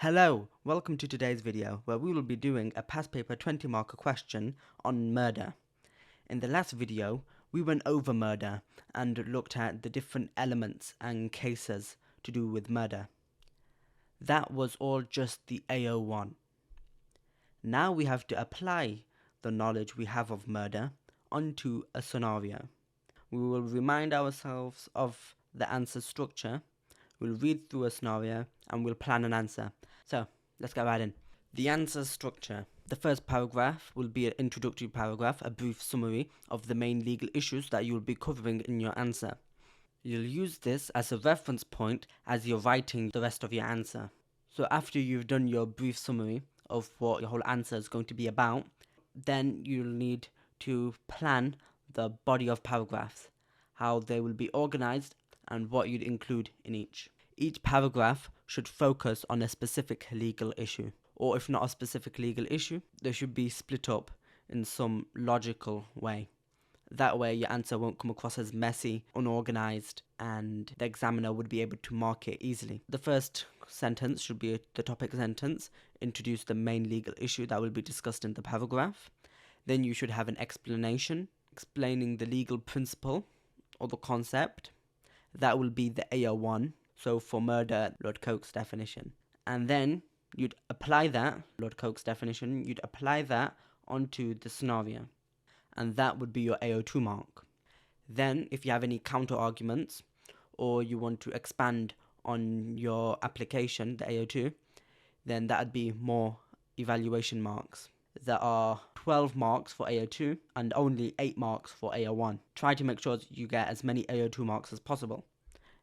Hello, welcome to today's video where we will be doing a past paper 20 marker question on murder. In the last video, we went over murder and looked at the different elements and cases to do with murder. That was all just the AO1. Now we have to apply the knowledge we have of murder onto a scenario. We will remind ourselves of the answer structure, we'll read through a scenario, and we'll plan an answer. So, let's get right in. The answer structure. The first paragraph will be an introductory paragraph, a brief summary of the main legal issues that you will be covering in your answer. You'll use this as a reference point as you're writing the rest of your answer. So after you've done your brief summary of what your whole answer is going to be about, then you'll need to plan the body of paragraphs, how they will be organized and what you'd include in each. Each paragraph should focus on a specific legal issue, or if not a specific legal issue, they should be split up in some logical way. That way your answer won't come across as messy, unorganized, and the examiner would be able to mark it easily. The first sentence should be the topic sentence, introduce the main legal issue that will be discussed in the paragraph. Then you should have an explanation, explaining the legal principle or the concept. That will be the AO1, so for murder, Lord Coke's definition. And then you'd apply that, Lord Coke's definition, you'd apply that onto the scenario. And that would be your AO2 mark. Then, if you have any counter arguments, or you want to expand on your application, the AO2, then that would be more evaluation marks. There are 12 marks for AO2 and only 8 marks for AO1. Try to make sure you get as many AO2 marks as possible.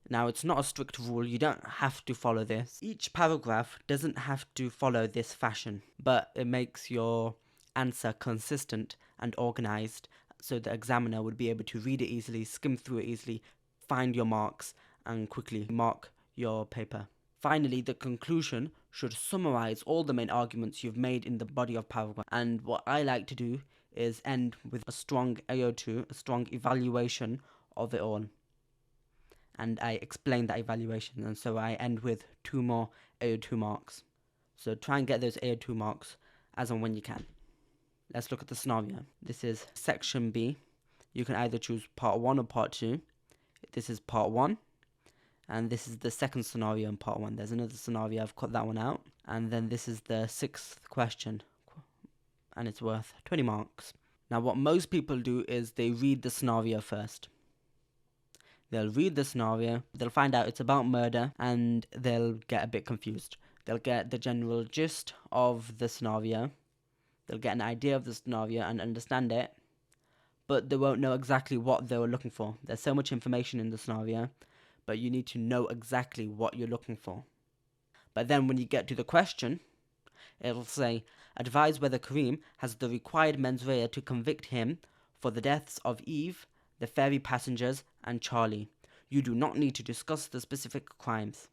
Now, it's not a strict rule, you don't have to follow this. Each paragraph doesn't have to follow this fashion, but it makes your answer consistent and organized so the examiner would be able to read it easily, skim through it easily, find your marks, and quickly mark your paper. Finally, the conclusion should summarize all the main arguments you've made in the body of paragraph. And what I like to do is end with a strong AO2, a strong evaluation of it all. And I explain that evaluation, and so I end with 2 more AO2 marks. So try and get those AO2 marks as and when you can. Let's look at the scenario. This is section B. You can either choose part 1 or part 2. This is part 1. And this is the second scenario in part 1. There's another scenario, I've cut that one out. And then this is the 6th question. And it's worth 20 marks. Now what most people do is they read the scenario first. They'll read the scenario, they'll find out it's about murder, and they'll get a bit confused. They'll get the general gist of the scenario. They'll get an idea of the scenario and understand it, but they won't know exactly what they were looking for. There's so much information in the scenario, but you need to know exactly what you're looking for. But then when you get to the question, it'll say, advise whether Kareem has the required mens rea to convict him for the deaths of Eve, the ferry passengers, and Charlie. You do not need to discuss the specific crimes.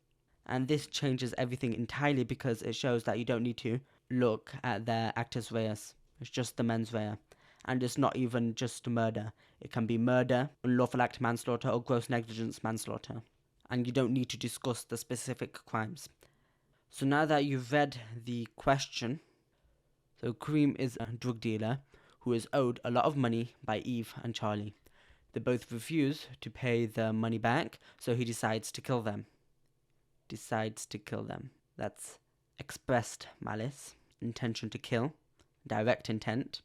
And this changes everything entirely because it shows that you don't need to look at their actus reus. It's just the mens rea. And it's not even just murder. It can be murder, unlawful act manslaughter, or gross negligence manslaughter. And you don't need to discuss the specific crimes. So now that you've read the question, so Kareem is a drug dealer who is owed a lot of money by Eve and Charlie. They both refuse to pay the money back, so he decides to kill them. That's expressed malice, intention to kill, direct intent.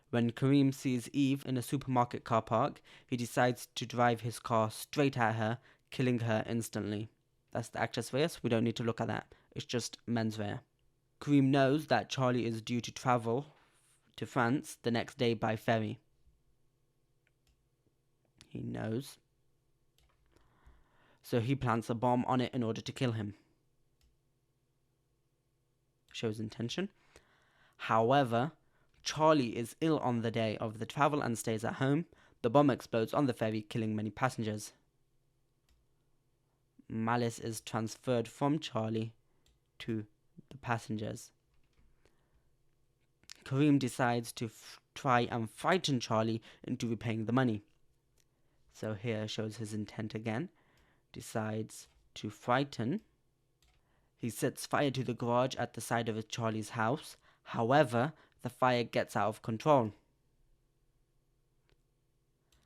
When Kareem sees Eve in a supermarket car park, he decides to drive his car straight at her, killing her instantly. That's the actus reus, we don't need to look at that. It's just mens rea. Kareem knows that Charlie is due to travel to France the next day by ferry. He knows. So he plants a bomb on it in order to kill him. Shows intention. However, Charlie is ill on the day of the travel and stays at home. The bomb explodes on the ferry, killing many passengers. Malice is transferred from Charlie to the passengers. Kareem decides to try and frighten Charlie into repaying the money. So here shows his intent again. Decides to frighten He sets fire to the garage at the side of Charlie's house. However, the fire gets out of control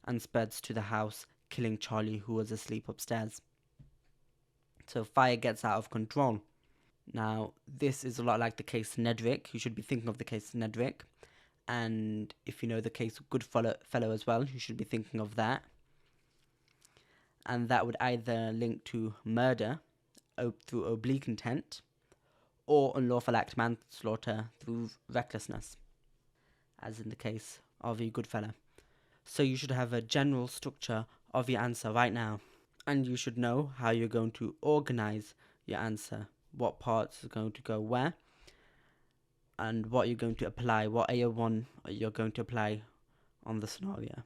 and spreads to the house, killing Charlie, who was asleep upstairs. So fire gets out of control. Now, this is a lot like the case Nedrick. You should be thinking of the case Nedrick. And if you know the case Goodfellow as well, you should be thinking of that. And that would either link to murder through oblique intent, or unlawful act manslaughter through recklessness, as in the case of your Goodfellow. So you should have a general structure of your answer right now, and you should know how you're going to organize your answer, what parts are going to go where, and what you're going to apply, what AO1 you're going to apply on the scenario.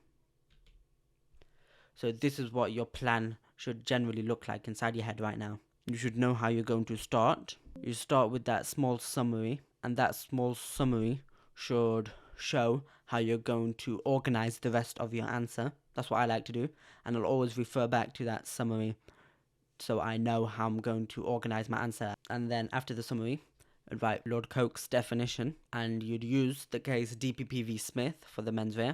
So this is what your plan should generally look like inside your head right now. You should know how you're going to start. You start with that small summary, and that small summary should show how you're going to organize the rest of your answer. That's what I like to do, and I'll always refer back to that summary so I know how I'm going to organize my answer. And then after the summary, I'd write Lord Coke's definition, and you'd use the case DPP v Smith for the mens rea,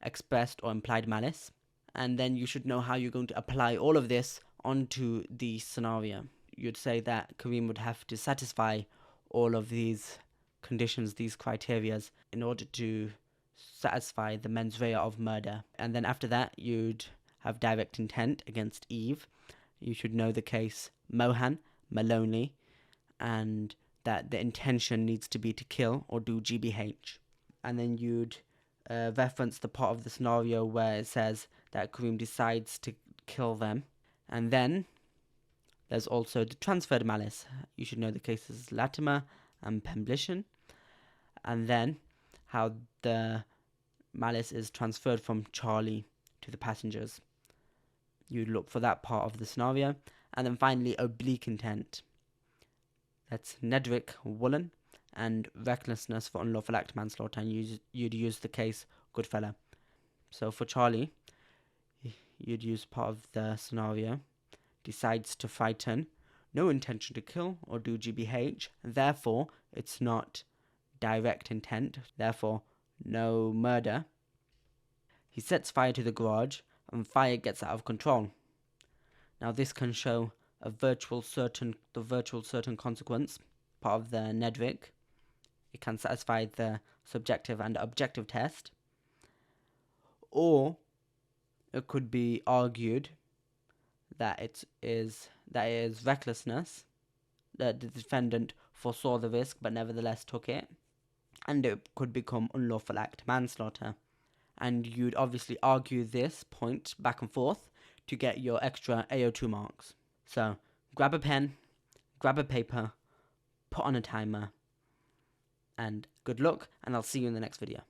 expressed or implied malice. And then you should know how you're going to apply all of this onto the scenario. You'd say that Kareem would have to satisfy all of these conditions, these criterias, in order to satisfy the mens rea of murder. And then after that, you'd have direct intent against Eve. You should know the case Mohan, Maloney, and that the intention needs to be to kill or do GBH. And then you'd reference the part of the scenario where it says that Kareem decides to kill them. And then there's also the transferred malice. You should know the cases Latimer and Pemblishon. And then how the malice is transferred from Charlie to the passengers. You look for that part of the scenario. And then finally, oblique intent. That's Nedrick, Woolen, and recklessness for unlawful act manslaughter, and you'd use the case Goodfellow. So for Charlie, you'd use part of the scenario, decides to frighten, no intention to kill or do GBH, therefore it's not direct intent, therefore no murder. He sets fire to the garage, and fire gets out of control. Now this can show the virtual certain consequence, part of the Nedrick. It can satisfy the subjective and objective test, or it could be argued that it is recklessness, that the defendant foresaw the risk but nevertheless took it, and it could become unlawful act manslaughter. And you'd obviously argue this point back and forth to get your extra AO2 marks. So grab a pen, grab a paper, put on a timer, and good luck, and I'll see you in the next video.